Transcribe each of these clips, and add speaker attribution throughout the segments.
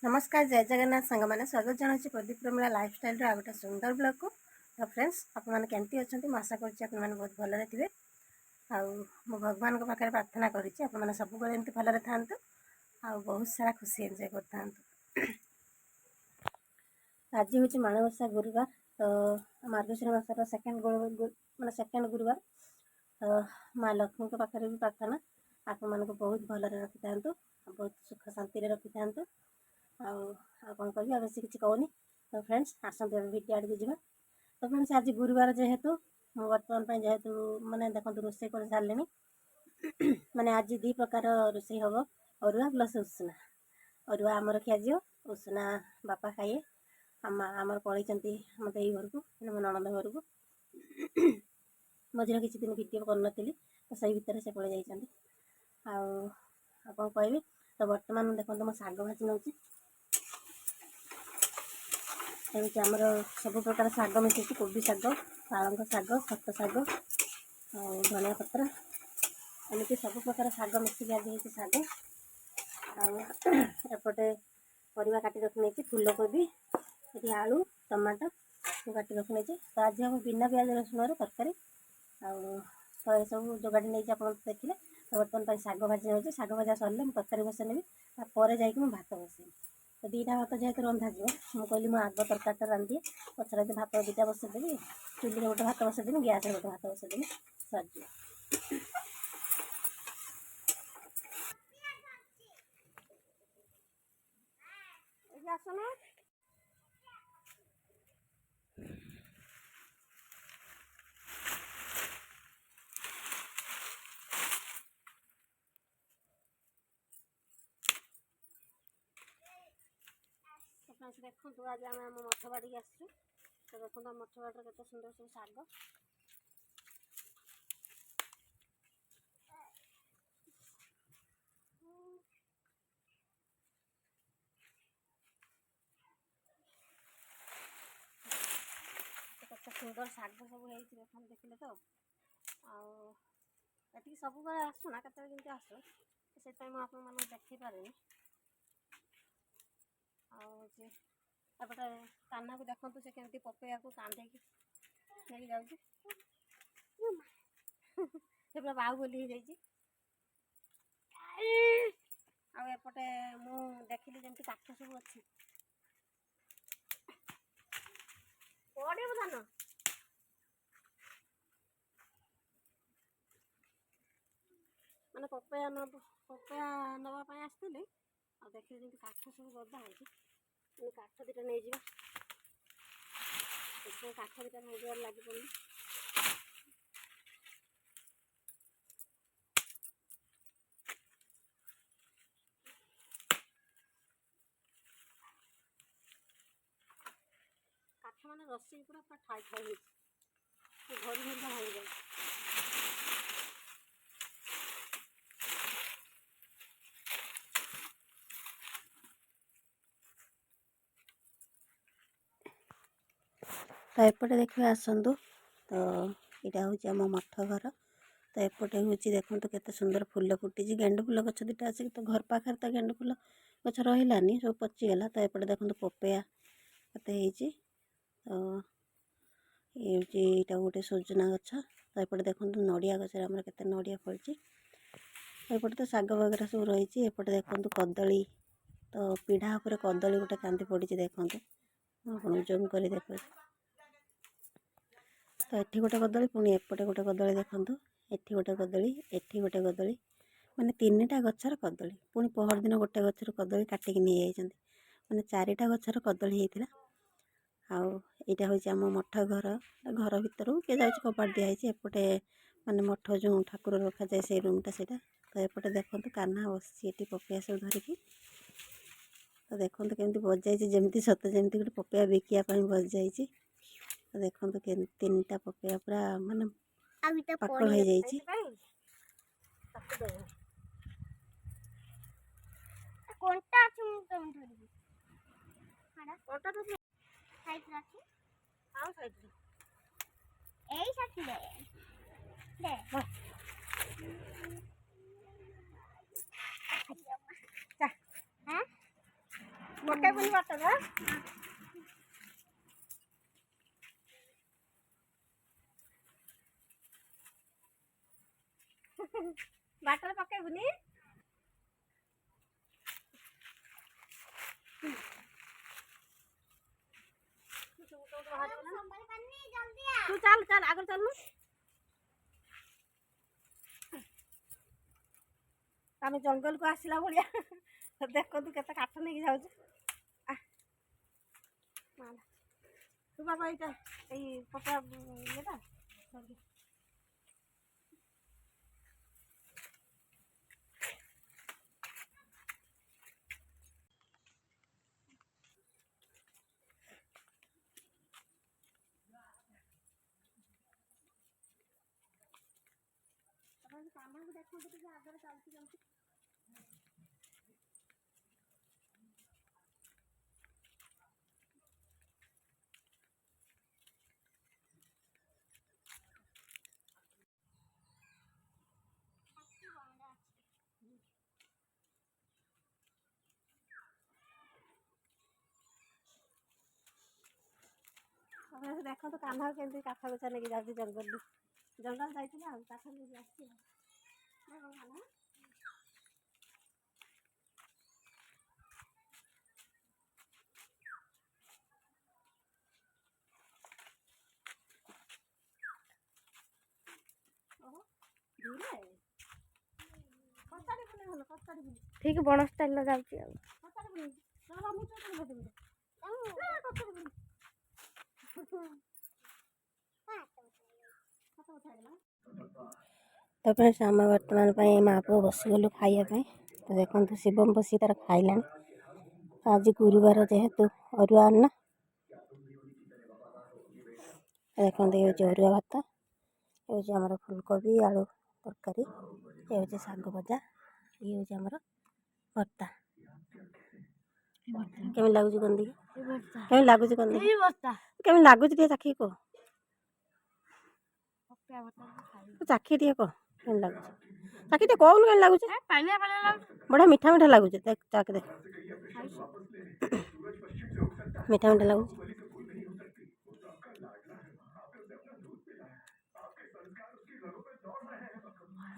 Speaker 1: नमस्कार जय जगन्नाथ सांग मैंने स्वागत जनावि प्रदीप प्रमिला लाइफस्टाइल आ गए सुंदर ब्लॉग को। तो फ्रेंड्स आपमती अच्छा मुझे आशा करें बहुत भलि थे। मु भगवान पाखे प्रार्थना करें सब एमती भलि था बहुत सारा खुशी एंजॉय कर था। आज हूँ माणबसा गुरुवार तो मार्गशीर मासर सेकेंड गुरुवार तो माँ लक्ष्मी के पाखे भी प्रार्थना आप मन को बहुत भलि रखी था बहुत सुख शांति रखी था। कौन कह बेस किसी कहनी तो फ्रेंड्स आसते भिडियो आड़ को। तो फ्रेंड्स आज गुरुवार जेहेतु बर्तमान जेहेतु मैंने देखो रोषे कर सारे मैंने आज दी प्रकार रोषे हम अरुआ प्लस उसना अरुआ आमर खियाजी उसना बापा खाइए आमर पलैंट मत घर को मो नणंद घर को मझे किसी दिन भिड कर तो सही भितर से पलि जाइए कौन कह। तो बर्तमान देखो मो शाग भाजी नौ आमर सब प्रकार शाग मिसे कोबी शाग पालंग शाग खत शाग धनिया पत्र एमती सब प्रकार शाग मिसिक आज होती शाग एपटे परिवा काटी रखी नहीं फूलकोबी ये आलू टमाटो काटी रखी नहीं। तो आज हम बिना प्याज रसुण तरकारी तो ये सब जोगाड़ी नहीं आप देखिले। तो बर्तमान शाग भाजी नौ शाग भजा सरले तरकारी बसई नेबी जाकि भात बसई। तो दीटा भात जेहतु रंधा जी मुझे कहली मुझ आग तरकारी रांधि पचर भात दीटा बसईदेवी चूल्हे गोटे भात बसईदेवी गैस गोटे भात बसईदेवी सर आसन देखो आज आम मठ बाड़ी आसू तो देखो मठ बाड़ी के सुंदर सब शाग केते सुंदर शाग सब देखिले तो आठी सब बेले आसुना केत आसु से देखी पारे आटे कान्हा को देखो से केमती पपैया को कांधे नहीं जाऊँगी से पूरा बाहुबली हो आएपटे मु देखिली जमी काठ सब अच्छी पड़े धान मैंने पपैया नापी आसती आ देखिए जमी काठ सब गदा हो काठ दीटा नहीं जा काठ दीटा नहीं लगे पड़ी काठ मैंने रसी पूरा पूरा ठाई ठाई हो घर घर भाई जाए। तो एपटे देखिए आसतु तो यहाँ हूँ आम मठ घर तो एपटे हूँ देखो तो केते सुंदर फूल फुटी गेंडु फूल गछ दुटा आसिक तो घर पाखे तो गेंडु फूल गछ रही सब पचिगला। तो एपटे देखो पपैया केते तो ये गोटे सजना गछ तो एपटे देखो नड़िया गच के नड़िया फलची एपटे तो शाग वगैरह सब रही एपटे देखो कदली तो पीढ़ा उपर कदली गोटे कांदी पड़ी देखो आप जूम कर देख। तो ये गोटे कदली पुणी एपटे गोटे कदली देखूँ एटी गोटे कदली एटी गोटे कदली माने तीन टा गचर कदली पुणी पहर दिन गोटे गचर कदली काटिक नहीं जाइए माने चारिटा गचर कदली होता। आईटा हूँ आम मठ घर घर भर किए जा कबाड़ दिखाई एपटे माने मठ जो ठाकुर रखा जाए से रूमटा से। तो एपटे देखो कान्हा बस पपैया सब धरिकी तो देखो केमती बजाई जमी सत जमी गोटे पपैया बिकापी बजाई तो देखो तीन टा पपैया पूरा माने पाकल हो जाइए मक्का पनि बाटो ना बाटो पक्का पनि तू चल चल आगे चल आम जंगल को आसला भाया देख तू केते काठ नहीं जाऊ तू बाबा ये पटा ये सामान देखो तो आगे चलती चलती देखो तो कान्हा केमती काठ गछा लेके जाती जंगल जंगल जाइए काठ लेके आस ठीक बण स्टाइल जाऊँगी तो फ्रेंड्स आम बर्तमान माँ पुओ बसीगलु खाइबा तो देखो शिवम बसी तार खाइला आज गुरुवार जेहेतु अरुआ अन्न देखो ये अरुआ भात ये आम फुलकोबी आलू तरकारी ये शाग भजा ये आम भर्ता केमी लगुच कंदी केमी लगुच कंदी केमी लगुच टे चाखी को चाखी टे को केमी लगुच चाखी टे कौन केमी लगुच बड़ा मीठा मीठा लगुच देख चाक दे मीठा मीठा लगुच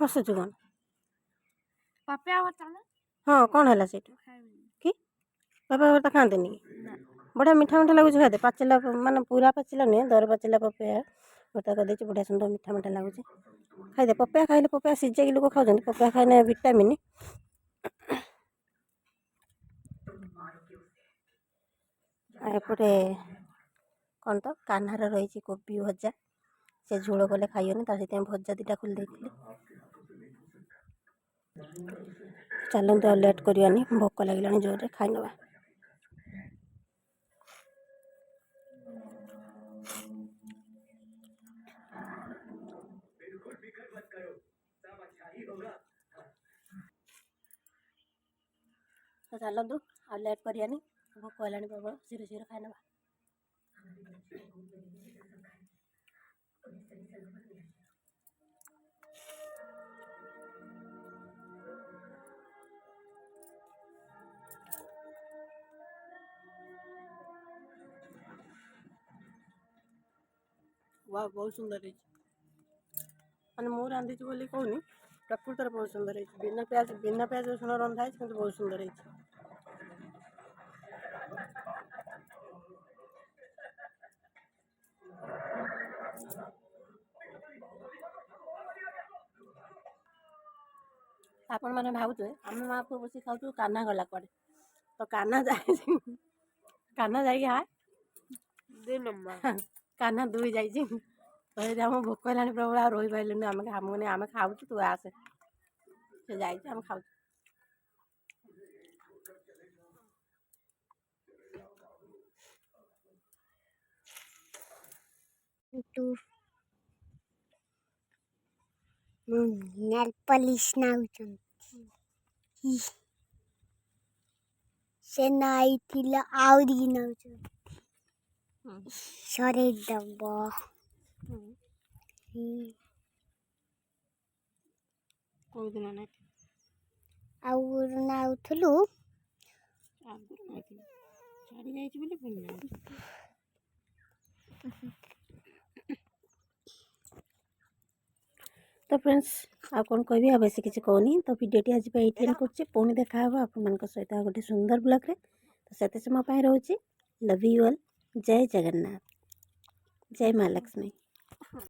Speaker 1: हसुच कौन हाँ कौन है से कि पापा भर्ता खाते बढ़िया मीठा मीठा लगुच खाते पाचिला माने पूरा पाचिला नुहे दर पाचिला पपया भर्ता कर बढ़िया सुंदर मीठा मीठा लगुच खाई पपया खाइले पपया सीझे लोक खाऊँ पपया खाइले विटामिन एपटे कौन तो कान्हार रही कोबी भजा से झोल कले खाइबनी तर भजा दीटा खोल देती चलते लेट करवानी भोक लगे जोर खाई नवा तो चलतु आ लेट करवानी भोक है प्रबल शीघ्र शीघ्र खाई नवा वाह बहुत सुंदर है मैंने मु रांधि बोली कहूनी प्रकृतर बहुत सुंदर है बिना प्याज रसुण रंधा है बहुत सुंदर है आपण मैंने भावुए आम माँ पुओ बस खाऊ कान्हा गला कड़े तो कान्हा जाए कान्हा जा कान्हा दुई जाइए तो आम भोक है प्रबल आ रही पारे आम खाऊ तू आसे से जाम खाऊ नेल पॉलिश नाउचंती से नाई थिला आवरी नाउचंती सरे दबा कोई दिन नहीं आउर नाउथलु
Speaker 2: ଆଗରୁ ନଥିଲା ଛାଡ଼ି ଯାଇଛି ବୋଲି ପୁଣି ନାହିଁ।
Speaker 1: तो फ्रेंड्स आ कौन कहबी आ बेसी किसी कहनी तो भिडियोटी आज ये करछे पुणी देखा हबो आपन सहित गोटे सुंदर ब्लॉग रे तो सेते समय रोचे लव यू ऑल जय जगन्नाथ जय माँ लक्ष्मी।